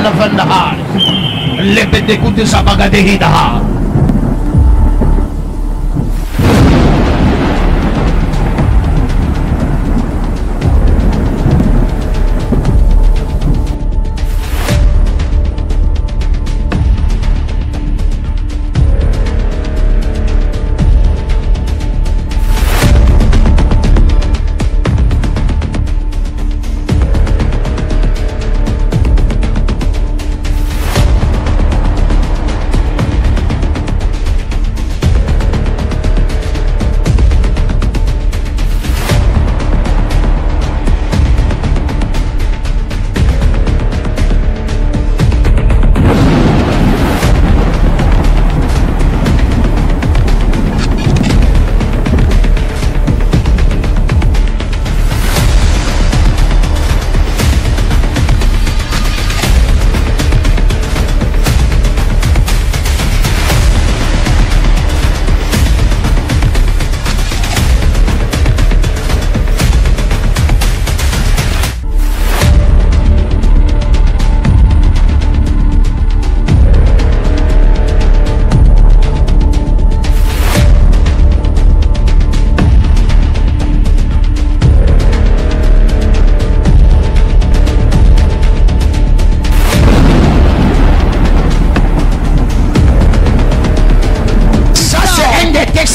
Lavandahar. Lebedekutu Sabagadehidaha.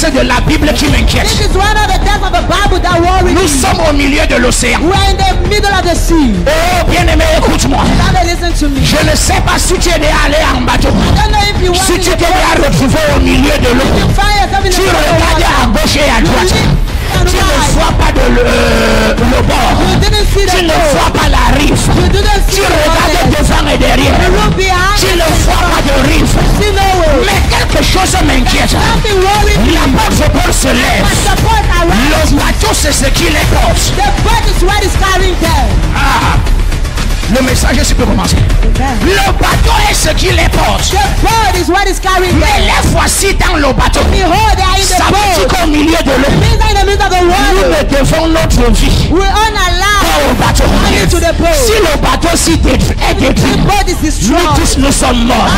De la Bible qui m'inquiète. Nous sommes au milieu de l'océan. Oh bien-aimé, écoute-moi. Je ne sais pas si tu es déjà allé en bateau. Si tu t'es déjà retrouvé au milieu de l'eau, tu regardes à gauche et à droite. Tu ne vois pas le bord. Tu ne vois pas la rive. Tu regardes devant et derrière. Tu ne vois pas de rive. Mais quelque chose m'inquiète. L'apôtre Paul se lève. Le bateau, c'est ce qui les porte. Ah. Le message peut commencer. Le bateau est ce qui les porte. Mais les voici dans le bateau. Ça veut dire qu'au milieu de l'eau, nous ne devons notre vie pas au bateau. Si le bateau est détruit, nous tous nous sommes morts.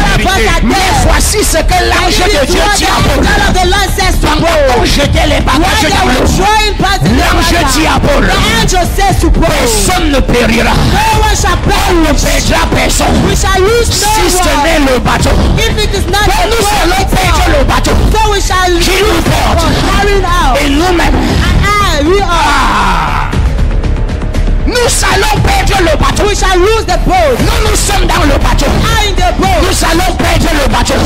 Mais voici ce que l'ange de Dieu dit à Paul. Pendant qu'on jetait les bagages dans l'eau, l'ange dit à Paul, personne ne périra. On ne perdra personne si ce n'est le bateau. Nous allons perdre le bateau qui nous porte et nous-mêmes. Nous allons perdre le bateau. Nous sommes dans le bateau. Nous allons perdre le bateau.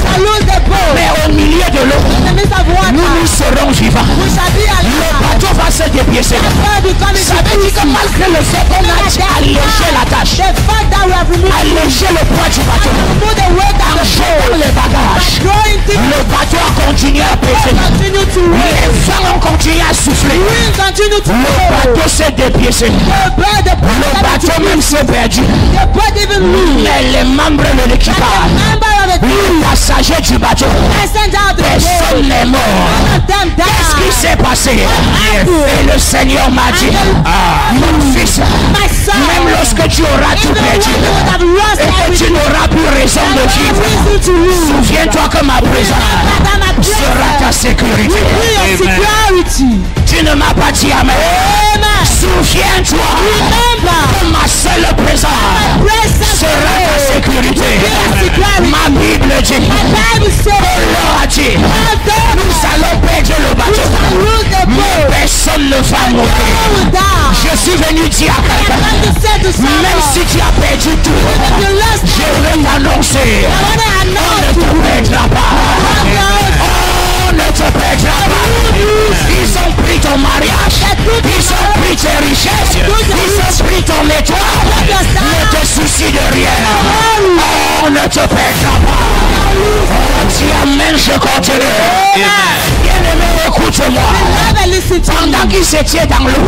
Mais au milieu de l'eau, nous serons vivants. Le bateau va se dépiécer. Ça veut dire que malgré le fait qu'on a allégé la tâche, allégé le poids du bateau, en jetant les bagages, le bateau a continué à peser. Les vents ont continué à souffler. Le bateau s'est dépiécé. Le bateau même s'est perdu. Mais les membres de l'équipage, les passagers du bateau, personne n'est mort. Qu'est-ce qui s'est passé? Et le Seigneur m'a dit, mon fils, même lorsque tu auras tout perdu et que tu n'auras plus raison de vivre, souviens-toi que ma présence sera ta sécurité. Tu ne m'as pas dit amen. Souviens-toi que ma seule présence sera ta sécurité. Ma Bible dit, Allah a dit, nous allons perdre le bateau, mais personne ne va mourir. Je suis venu dire à quelqu'un, même si tu as perdu tout, je vais t'annoncer, on ne te perdra pas. On ne te perdra pas. Ils ont pris ton mariage, ils ont pris tes richesses, ils ont pris ton étoile. Ne te soucie de rien. On ne te perdra pas. Dis amen, je continue. Bien-aimé, écoute-moi. Pendant qu'ils étaient dans l'eau,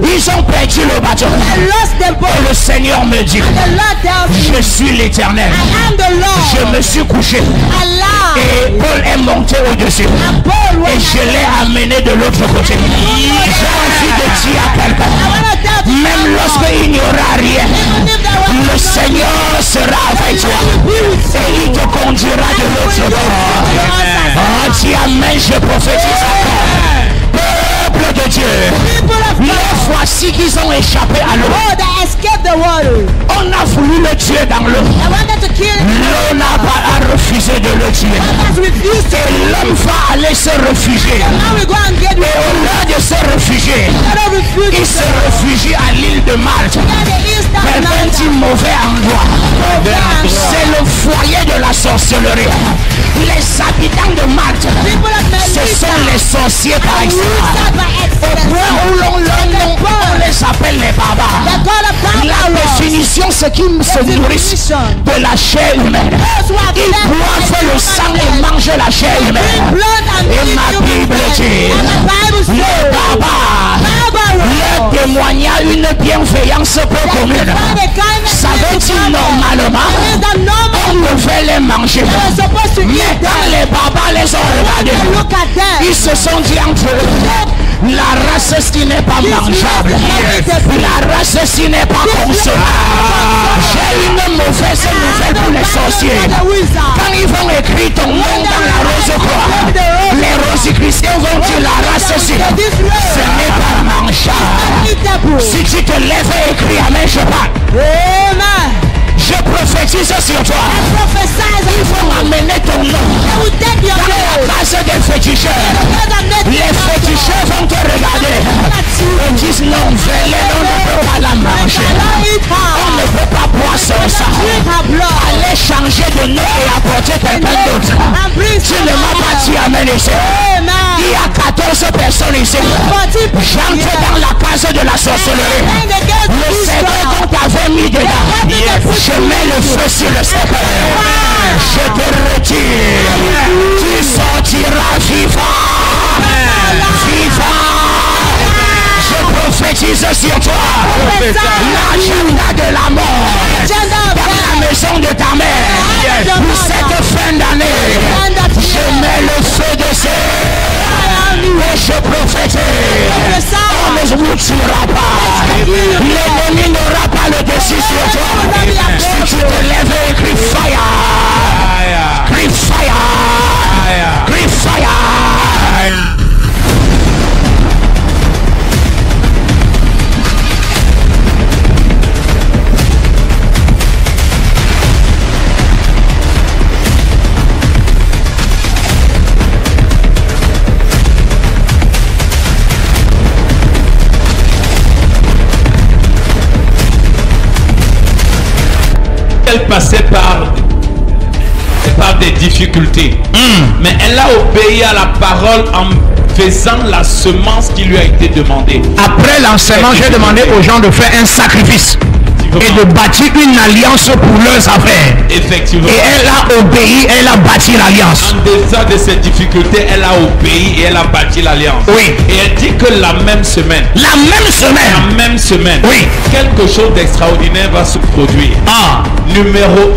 ils ont perdu le bateau. Et le Seigneur me dit, je suis l'Éternel. Je me suis couché. Et Paul est monté au-dessus. Et je l'ai amené de l'autre côté. J'ai envie de dire à quelqu'un, même lorsqu'il n'y aura rien, le Seigneur sera avec toi et il te conduira de l'autre bord. Oh, dis amen, je prophétise encore. Peuple de Dieu, les voici qu'ils ont échappé à l'eau. On a voulu le tuer dans l'eau. L'eau n'a pas refusé de le tuer. Et l'homme va aller se réfugier. Et au lieu de se réfugier, il se réfugie à l'île de Malte. Quelqu'un dit mauvais endroit. C'est le foyer de la sorcellerie. Les habitants de Malte, ce sont les sorciers par excellence. Au point où l'on les appelle les barbares. La définition, c'est qu'ils se nourrissent de la chair humaine. Ils boivent le sang et mangent la chair humaine. Et ma Bible dit, les barbares leur témoignent une bienveillance peu commune. Ça veut dire normalement, on devait les manger. Mais quand les barbares les ont regardés, ils se sont dit entre eux, la race qui n'est pas mangeable, la race qui n'est pas consommable. J'ai une mauvaise nouvelle pour les sorciers. Quand ils vont écrire ton nom dans la rose croix, les rosicruciens vont dire la race ci, ce n'est pas mangeable. Si tu te lèves et écris amen, je parle. Je prophétise sur toi. Ils vont amener ton nom dans la case des féticheurs. Les féticheurs vont te regarder et disent non, on ne peut pas la manger. On ne peut pas boire son sang. Allez changer de nom et apporter quelqu'un d'autre. Tu ne m'as pas dit amen ici. Il y a 14 personnes ici. J'entre dans la case de la sorcellerie. Le serpent qu'on t'avait mis dedans. Je mets le feu sur le serpent. Je te retire. Tu sortiras vivant. Vivant. Je prophétise sur toi. L'agenda de la mort dans la maison de ta mère. Pour cette fin d'année, je mets le feu de ce. Et je prophétise. On ne vous tuera pas. L'ennemi n'aura pas le dessus sur toi. Si tu te lèves et crie fire. Crie fire. Crie fire. Elle passait par des difficultés, mais elle a obéi à la parole en faisant la semence qui lui a été demandée. Après l'enseignement, j'ai demandé aux gens de faire un sacrifice et de bâtir une alliance pour leurs affaires. Effectivement. Et elle a obéi, elle a bâti l'alliance. En deçà de ces difficultés, elle a obéi et elle a bâti l'alliance. Oui. Et elle dit que la même semaine, oui, quelque chose d'extraordinaire va se produire. Numéro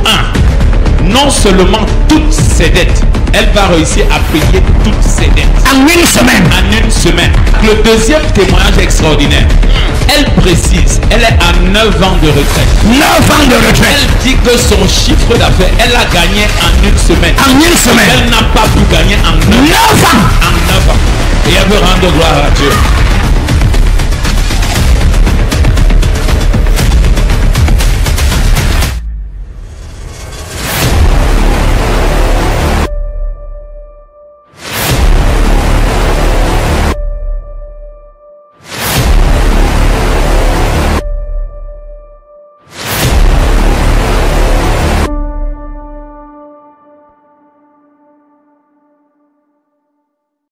1, non seulement toutes ses dettes, elle va réussir à payer toutes ses dettes. En une semaine. En une semaine. Le deuxième témoignage extraordinaire. Elle précise, elle est à 9 ans de retraite. 9 ans de retraite. Elle dit que son chiffre d'affaires, elle a gagné en une semaine. En une semaine. Elle n'a pas pu gagner en 9 ans. En 9 ans. En 9 ans. Et elle veut rendre gloire à Dieu.